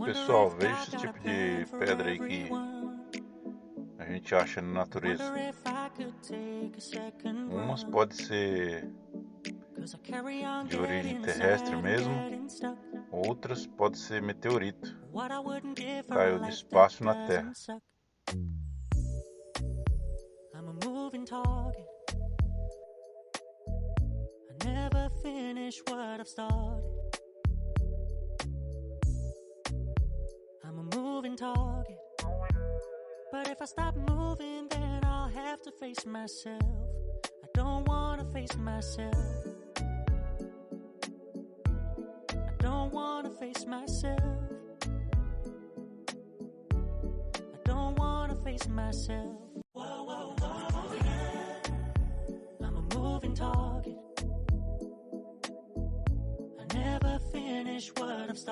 Pessoal, veja esse tipo de pedra aí que a gente acha na natureza. Umas podem ser de origem terrestre mesmo, outras podem ser meteorito. Caiu do espaço na Terra. I'm a moving target. I never finish what I've started. I'm a moving target. But if I stop moving, then I'll have to face myself. I don't wanna face myself. I don't wanna face myself. I don't wanna face myself. Whoa, whoa, whoa, yeah. I'm a moving target. I never finish what I've started.